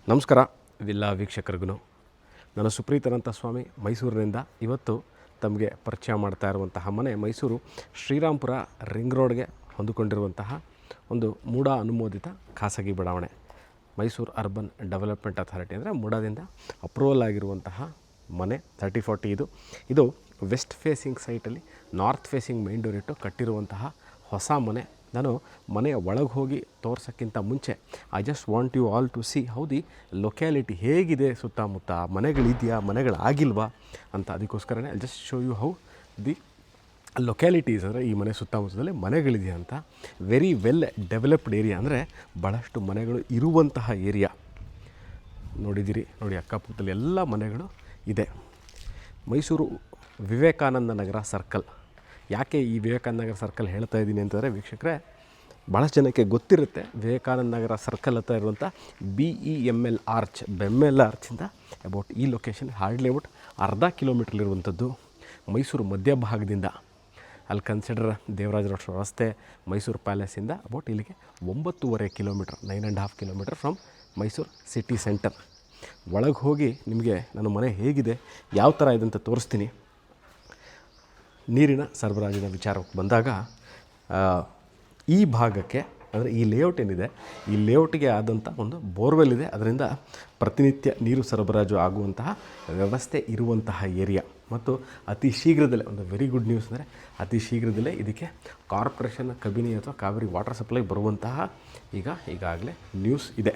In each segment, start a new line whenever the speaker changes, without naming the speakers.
ನಮಸ್ಕಾರ ವಿಲ್ಲಾ ವೀಕ್ಷಕರಿಗೂ. ನಾನು ಸುಪ್ರೀತನಂತ ಸ್ವಾಮಿ ಮೈಸೂರಿನಿಂದ ಇವತ್ತು ತಮಗೆ ಪರಿಚಯ ಮಾಡ್ತಾ ಇರುವಂತಹ ಮನೆ ಮೈಸೂರು ಶ್ರೀರಾಂಪುರ ರಿಂಗ್ ರೋಡ್ಗೆ ಹೊಂದಿಕೊಂಡಿರುವಂತಹ ಒಂದು ಮೂಡ ಅನುಮೋದಿತ ಖಾಸಗಿ ಬಡಾವಣೆ. ಮೈಸೂರು ಅರ್ಬನ್ ಡೆವಲಪ್ಮೆಂಟ್ ಅಥಾರಿಟಿ ಅಂದರೆ ಮೂಡಾದಿಂದ ಅಪ್ರೂವಲ್ ಆಗಿರುವಂತಹ ಮನೆ 3040. ಇದು ವೆಸ್ಟ್ ಫೇಸಿಂಗ್ ಸೈಟಲ್ಲಿ ನಾರ್ತ್ ಫೇಸಿಂಗ್ ಮೇನ್ ಡೋರ್ ಇಟ್ಟು ಕಟ್ಟಿರುವಂತಹ ಹೊಸ ಮನೆ. ನಾನು ಮನೆಯ ಒಳಗೆ ಹೋಗಿ ತೋರ್ಸೋಕ್ಕಿಂತ ಮುಂಚೆ I just want you all to see how the locality ಹೇಗಿದೆ, ಸುತ್ತಮುತ್ತ ಮನೆಗಳಿದೆಯಾ, ಮನೆಗಳಾಗಿಲ್ವಾ ಅಂತ. ಅದಕ್ಕೋಸ್ಕರನೇ I just show you how the localities, ಅಂದರೆ ಈ ಮನೆ ಸುತ್ತಮುತ್ತದಲ್ಲಿ ಮನೆಗಳಿದೆಯಾ ಅಂತ. ವೆರಿ ವೆಲ್ ಡೆವಲಪ್ಡ್ ಏರಿಯಾ, ಅಂದರೆ ಭಾಳಷ್ಟು ಮನೆಗಳು ಇರುವಂತಹ ಏರಿಯಾ. ನೋಡಿದ್ದೀರಿ ನೋಡಿ, ಅಕ್ಕಪಕ್ಕದಲ್ಲಿ ಎಲ್ಲ ಮನೆಗಳು ಇದೆ. ಮೈಸೂರು ವಿವೇಕಾನಂದ ನಗರ ಸರ್ಕಲ್. ಯಾಕೆ ಈ ವಿವೇಕಾನಂದ ನಗರ ಸರ್ಕಲ್ ಹೇಳ್ತಾ ಇದ್ದೀನಿ ಅಂತಂದರೆ, ವೀಕ್ಷಕರೇ ಭಾಳಷ್ಟು ಜನಕ್ಕೆ ಗೊತ್ತಿರುತ್ತೆ ವಿವೇಕಾನಂದ ನಗರ ಸರ್ಕಲ್ ಹತ್ರ ಇರುವಂಥ BEML ಆರ್ಚ್, ಬೆಮ್ಮೆಲ್ ಆರ್ಚಿಂದ ಅಬೌಟ್ ಈ ಲೊಕೇಶನ್ ಹಾರ್ಡ್ಲಿ ಅಬೌಟ್ ಅರ್ಧ ಕಿಲೋಮೀಟ್ರಲ್ಲಿರುವಂಥದ್ದು. ಮೈಸೂರು ಮಧ್ಯಭಾಗದಿಂದ ಅಲ್ಲಿ ಕನ್ಸಿಡರ್ ದೇವರಾಜ ರಸ್ತೆ, ಮೈಸೂರು ಪ್ಯಾಲೇಸಿಂದ ಅಬೌಟ್ ಇಲ್ಲಿಗೆ 9.5 kilometre, 9.5 kilometre from Mysuru city centre. ಒಳಗೆ ಹೋಗಿ ನಿಮಗೆ ನನ್ನ ಮನೆ ಹೇಗಿದೆ, ಯಾವ ಥರ ಇದೆ ಅಂತ ತೋರಿಸ್ತೀನಿ. ನೀರಿನ ಸರಬರಾಜಿನ ವಿಚಾರಕ್ಕೆ ಬಂದಾಗ ಈ ಭಾಗಕ್ಕೆ, ಅಂದರೆ ಈ ಲೇಔಟ್ ಏನಿದೆ, ಈ ಲೇಔಟಿಗೆ ಆದಂಥ ಒಂದು ಬೋರ್ವೆಲ್ ಇದೆ. ಅದರಿಂದ ಪ್ರತಿನಿತ್ಯ ನೀರು ಸರಬರಾಜು ಆಗುವಂತಹ ವ್ಯವಸ್ಥೆ ಇರುವಂತಹ ಏರಿಯಾ. ಮತ್ತು ಅತಿ ಶೀಘ್ರದಲ್ಲೇ ಒಂದು ವೆರಿ ಗುಡ್ ನ್ಯೂಸ್ ಅಂದರೆ ಅತಿ ಶೀಘ್ರದಲ್ಲೇ ಇದಕ್ಕೆ ಕಾರ್ಪೊರೇಷನ್ ಕಬಿನಿ ಅಥವಾ ಕಾವೇರಿ ವಾಟರ್ ಸಪ್ಲೈ ಬರುವಂತಹ ಈಗಾಗಲೇ ನ್ಯೂಸ್ ಇದೆ.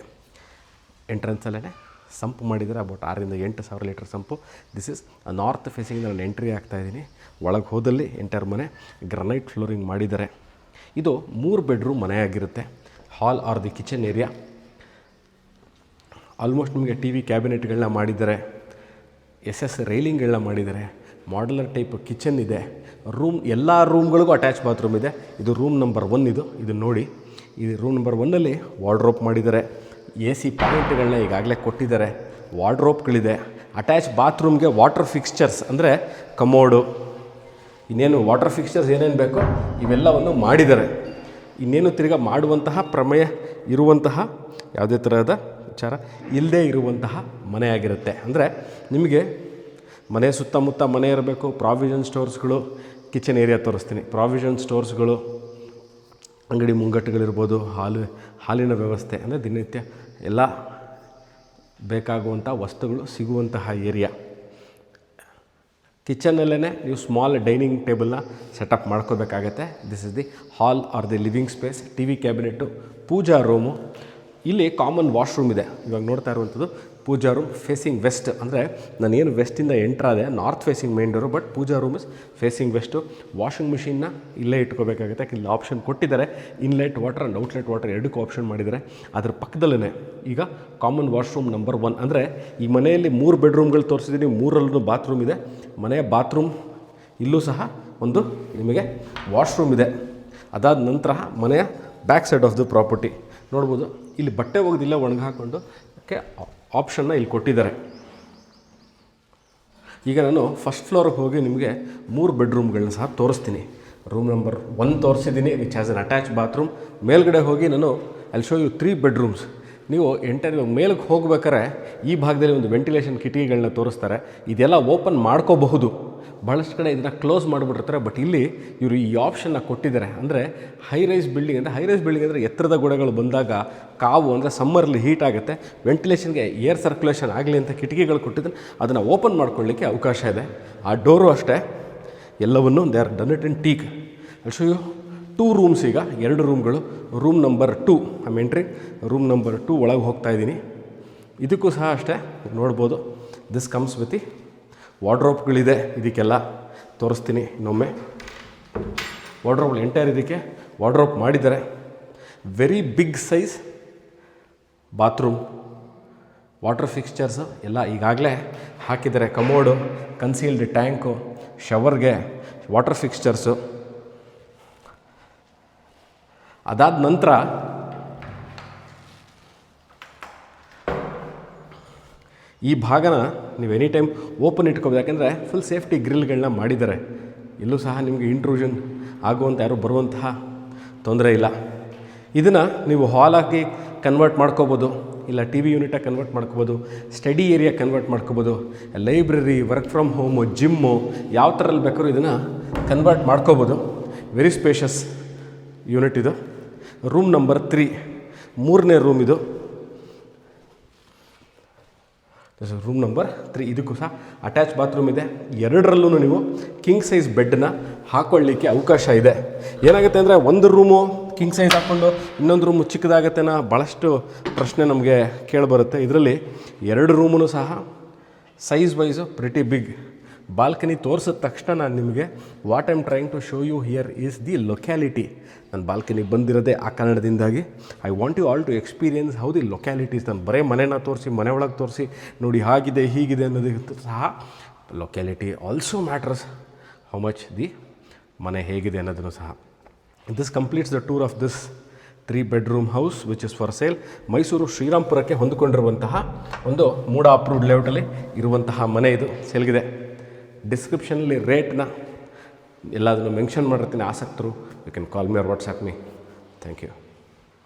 ಎಂಟ್ರೆನ್ಸಲ್ಲೇ ಸಂಪು ಮಾಡಿದರೆ about 6,000 to 8,000 litre sump. This is north facing. ನಾನು ಎಂಟ್ರಿ ಆಗ್ತಾಯಿದ್ದೀನಿ. ಒಳಗೆ ಹೋದಲ್ಲಿ ಎಂಟರ್ ಮನೆ ಗ್ರನೈಟ್ ಫ್ಲೋರಿಂಗ್ ಮಾಡಿದ್ದಾರೆ. ಇದು 3 ಬೆಡ್ರೂಮ್ ಮನೆಯಾಗಿರುತ್ತೆ. Hall R the kitchen area. Almost ನಿಮಗೆ TV ಕ್ಯಾಬಿನೆಟ್ಗಳನ್ನ ಮಾಡಿದ್ದಾರೆ, SS ರೈಲಿಂಗ್ಗಳನ್ನ ಮಾಡಿದ್ದಾರೆ. ಮಾಡ್ಯುಲರ್ ಟೈಪ್ ಕಿಚನ್ ಇದೆ. ಎಲ್ಲ ರೂಮ್ಗಳಿಗೂ ಅಟ್ಯಾಚ್ ಬಾತ್ರೂಮ್ ಇದೆ. ಇದು ರೂಮ್ ನಂಬರ್ 1. ಇದು ನೋಡಿ, ಇದು ರೂಮ್ ನಂಬರ್ 1ಅಲ್ಲಿ ವಾರ್ಡ್ರೋಪ್ ಮಾಡಿದ್ದಾರೆ. AC ಪಾಯಿಂಟ್ಗಳನ್ನ ಈಗಾಗಲೇ ಕೊಟ್ಟಿದ್ದಾರೆ. ವಾರ್ಡ್ರೋಪ್ಗಳಿದೆ. ಅಟ್ಯಾಚ್ ಬಾತ್ರೂಮ್ಗೆ ವಾಟರ್ ಫಿಕ್ಸ್ಚರ್ಸ್ ಅಂದರೆ ಕಮೋಡು, ಇನ್ನೇನು ವಾಟರ್ ಫಿಕ್ಸ್ಚರ್ಸ್ ಏನೇನು ಬೇಕೋ ಇವೆಲ್ಲವನ್ನು ಮಾಡಿದ್ದಾರೆ. ಇನ್ನೇನು ತಿರ್ಗಾ ಮಾಡುವಂತಹ ಪ್ರಮೇಯ ಇರುವಂತಹ ಯಾವುದೇ ಥರದ ವಿಚಾರ ಇಲ್ಲದೇ ಇರುವಂತಹ ಮನೆಯಾಗಿರುತ್ತೆ. ಅಂದರೆ ನಿಮಗೆ ಮನೆ ಸುತ್ತಮುತ್ತ ಮನೆ ಇರಬೇಕು. ಪ್ರಾವಿಷನ್ ಸ್ಟೋರ್ಸ್ಗಳು, ಕಿಚನ್ ಏರಿಯಾ ತೋರಿಸ್ತೀನಿ. ಪ್ರಾವಿಷನ್ ಸ್ಟೋರ್ಸ್ಗಳು, ಅಂಗಡಿ ಮುಂಗಟ್ಟುಗಳಿರ್ಬೋದು, ಹಾಲಿನ ವ್ಯವಸ್ಥೆ, ಅಂದರೆ ದಿನನಿತ್ಯ ಎಲ್ಲ ಬೇಕಾಗುವಂಥ ವಸ್ತುಗಳು ಸಿಗುವಂತಹ ಏರಿಯಾ. ಕಿಚನಲ್ಲೇ ನೀವು ಸ್ಮಾಲ್ ಡೈನಿಂಗ್ ಟೇಬಲ್ನ ಸೆಟಪ್ ಮಾಡ್ಕೋಬೇಕಾಗತ್ತೆ. This is the hall R the living space. TV cabinet, puja room. ಇಲ್ಲಿ ಕಾಮನ್ ವಾಶ್ರೂಮ್ ಇದೆ. ಇವಾಗ ನೋಡ್ತಾ ಇರುವಂಥದ್ದು ಪೂಜಾ ರೂಮ್ ಫೇಸಿಂಗ್ ವೆಸ್ಟ್. ಅಂದರೆ ನಾನೇನು ವೆಸ್ಟಿಂದ ಎಂಟ್ರಾದೆ, north facing main door, but pooja room is facing west. Washing ಮಿಷಿನ್ನ ಇಲ್ಲೇ ಇಟ್ಕೋಬೇಕಾಗುತ್ತೆ. ಇಲ್ಲಿ ಆಪ್ಷನ್ ಕೊಟ್ಟಿದ್ದಾರೆ, inlet water and outlet water ಎರಡಕ್ಕೂ ಆಪ್ಷನ್ ಮಾಡಿದ್ದಾರೆ. ಅದ್ರ ಪಕ್ಕದಲ್ಲೇ ಈಗ ಕಾಮನ್ ವಾಶ್ರೂಮ್ ನಂಬರ್ 1. ಅಂದರೆ ಈ ಮನೆಯಲ್ಲಿ 3 ಬೆಡ್ರೂಮ್ಗಳು ತೋರಿಸಿದ್ದೀನಿ, 3ರಲ್ಲೂ ಬಾತ್ರೂಮ್ ಇದೆ. ಮನೆಯ ಬಾತ್ರೂಮ್ ಇಲ್ಲೂ ಸಹ ಒಂದು ನಿಮಗೆ ವಾಶ್ರೂಮ್ ಇದೆ. ಅದಾದ ನಂತರ ಮನೆಯ back side of the property ನೋಡ್ಬೋದು. ಇಲ್ಲಿ ಬಟ್ಟೆ ಒಗೆದಿಲ್ಲ, ಒಣಗಿ ಹಾಕ್ಕೊಂಡು ಓಕೆ ಆಪ್ಷನ್ನ ಇಲ್ಲಿ ಕೊಟ್ಟಿದ್ದಾರೆ. ಈಗ ನಾನು ಫಸ್ಟ್ ಫ್ಲೋರಿಗೆ ಹೋಗಿ ನಿಮಗೆ 3 ಬೆಡ್ರೂಮ್ಗಳನ್ನ ಸಹ ತೋರಿಸ್ತೀನಿ. ರೂಮ್ ನಂಬರ್ 1 ತೋರಿಸಿದ್ದೀನಿ, which has an attach bathroom. ಮೇಲ್ಗಡೆ ಹೋಗಿ ನಾನು ಅಲ್ಲಿ ಶೋ ಯು 3 ಬೆಡ್ರೂಮ್ಸ್. ನೀವು ಮೇಲಕ್ಕೆ ಹೋಗ್ಬೇಕಾರೆ ಈ ಭಾಗದಲ್ಲಿ ಒಂದು ವೆಂಟಿಲೇಷನ್ ಕಿಟಕಿಗಳನ್ನ ತೋರಿಸ್ತಾರೆ. ಇದೆಲ್ಲ ಓಪನ್ ಮಾಡ್ಕೋಬಹುದು. ಭಾಳಷ್ಟು ಕಡೆ ಇದನ್ನು ಕ್ಲೋಸ್ ಮಾಡಿಬಿಟ್ಟಿರ್ತಾರೆ, ಬಟ್ ಇಲ್ಲಿ ಇವರು ಈ ಆಪ್ಷನ್ನ ಕೊಟ್ಟಿದ್ದಾರೆ. ಅಂದರೆ ಹೈ ರೈಸ್ ಬಿಲ್ಡಿಂಗ್ ಅಂದರೆ ಎತ್ತರದ ಗೋಡೆಗಳು ಬಂದಾಗ ಕಾವು, ಅಂದರೆ ಸಮ್ಮರಲ್ಲಿ ಹೀಟ್ ಆಗುತ್ತೆ, ವೆಂಟಿಲೇಷನ್ಗೆ ಏರ್ ಸರ್ಕ್ಯುಲೇಷನ್ ಆಗಲಿ ಅಂತ ಕಿಟಕಿಗಳು ಕೊಟ್ಟಿದ್ದಾರೆ. ಅದನ್ನು ಓಪನ್ ಮಾಡ್ಕೊಳ್ಳಿಕ್ಕೆ ಅವಕಾಶ ಇದೆ. ಆ ಡೋರು ಅಷ್ಟೇ, ಎಲ್ಲವನ್ನು they are done it in teak. ಅಲ್ಲಿ ಶೋ ಯು 2 ರೂಮ್ಸ್. ಈಗ 2 ರೂಮ್ಗಳು. Room number 2 I'm entry. Room number 2 ಒಳಗೆ ಹೋಗ್ತಾ ಇದ್ದೀನಿ. ಇದಕ್ಕೂ ಸಹ ಅಷ್ಟೇ ನೋಡ್ಬೋದು. ದಿಸ್ ಕಮ್ಸ್ ವಿತ್ ವಾರ್ಡ್ರೋಪ್ಗಳಿದೆ. ಇದಕ್ಕೆಲ್ಲ ತೋರಿಸ್ತೀನಿ ಇನ್ನೊಮ್ಮೆ. ವಾರ್ಡ್ರೋಪ್ ಎಂಟೈರ್ ಇದಕ್ಕೆ ವಾರ್ಡ್ರೋಪ್ ಮಾಡಿದ್ದಾರೆ. Very big size bathroom. Water fixtures ಎಲ್ಲ ಈಗಾಗಲೇ ಹಾಕಿದ್ದಾರೆ. ಕಮೋಡು, ಕನ್ಸೀಲ್ಡ್ ಟ್ಯಾಂಕು, ಶವರ್ಗೆ ವಾಟರ್ ಫಿಕ್ಸ್ಚರ್ಸು. ಅದಾದ ನಂತರ ಈ ಭಾಗನ ನೀವು ಎನಿ ಟೈಮ್ ಓಪನ್ ಇಟ್ಕೋಬೋದು. ಯಾಕೆಂದರೆ ಫುಲ್ ಸೇಫ್ಟಿ ಗ್ರಿಲ್ಗಳನ್ನ ಮಾಡಿದ್ದಾರೆ. ಇಲ್ಲೂ ಸಹ ನಿಮಗೆ ಇಂಟ್ರೂಷನ್ ಆಗುವಂಥ ಯಾರು ಬರುವಂತಹ ತೊಂದರೆ ಇಲ್ಲ. ಇದನ್ನು ನೀವು ಹಾಲಾಗಿ ಕನ್ವರ್ಟ್ ಮಾಡ್ಕೋಬೋದು. ಇಲ್ಲ ಟಿ ವಿ ಯೂನಿಟಾಗಿ ಕನ್ವರ್ಟ್ ಮಾಡ್ಕೋಬೋದು, ಸ್ಟಡಿ ಏರಿಯಾ ಕನ್ವರ್ಟ್ ಮಾಡ್ಕೋಬೋದು, library, work from home, gym, ಯಾವ ಥರಲ್ಲಿ ಬೇಕಾದ್ರೂ ಇದನ್ನು ಕನ್ವರ್ಟ್ ಮಾಡ್ಕೋಬೋದು. ವೆರಿ ಸ್ಪೇಷಸ್ ಯೂನಿಟ್ ಇದು. ರೂಮ್ ನಂಬರ್ 3, 3ನೇ ರೂಮ್ ಇದು. ರೂಮ್ ನಂಬರ್ 3, ಇದಕ್ಕೂ ಸಹ ಅಟ್ಯಾಚ್ ಬಾತ್ರೂಮ್ ಇದೆ. ಎರಡರಲ್ಲೂ ನೀವು ಕಿಂಗ್ ಸೈಜ್ ಬೆಡ್ನ ಹಾಕ್ಕೊಳ್ಳಿಕ್ಕೆ ಅವಕಾಶ ಇದೆ. ಏನಾಗುತ್ತೆ ಅಂದರೆ ಒಂದು ರೂಮು ಕಿಂಗ್ ಸೈಜ್ ಹಾಕ್ಕೊಂಡು ಇನ್ನೊಂದು ರೂಮು ಚಿಕ್ಕದಾಗತ್ತೆನೋ ಭಾಳಷ್ಟು ಪ್ರಶ್ನೆ ನಮಗೆ ಕೇಳಿಬರುತ್ತೆ. ಇದರಲ್ಲಿ 2 ರೂಮೂ ಸಹ size wise pretty big. Balcony ತೋರಿಸಿದ ತಕ್ಷಣ ನಾನು ನಿಮಗೆ what I am trying to show you here is the locality. ನಾನು ಬಾಲ್ಕನಿಗೆ ಬಂದಿರೋದೇ ಆ ಕಾರಣದಿಂದಾಗಿ I want you all to experience how the localities. ನಾನು ಬರೀ ಮನೆನ ತೋರಿಸಿ, ಮನೆ ಒಳಗೆ ತೋರಿಸಿ, ನೋಡಿ ಹಾಗಿದೆ ಹೀಗಿದೆ ಅನ್ನೋದಕ್ಕೆ ಸಹ locality also matters, how much the ಮನೆ ಹೇಗಿದೆ ಅನ್ನೋದನ್ನು ಸಹ. This completes the tour of this 3 bedroom house which is for sale. Mysuru ಶ್ರೀರಾಮ್ಪುರಕ್ಕೆ ಹೊಂದಿಕೊಂಡಿರುವಂತಹ ಒಂದು ಮೂಡ ಅಪ್ರೂವ್ಡ್ ಲೇಔಟಲ್ಲಿ ಇರುವಂತಹ ಮನೆ ಇದು ಸೇಲ್ಗಿದೆ. ಡಿಸ್ಕ್ರಿಪ್ಷನಲ್ಲಿ ರೇಟ್ನ ಎಲ್ಲದನ್ನು ಮೆನ್ಷನ್ ಮಾಡಿರ್ತೀನಿ. ಆಸಕ್ತರು you can call me or WhatsApp me. Thank you.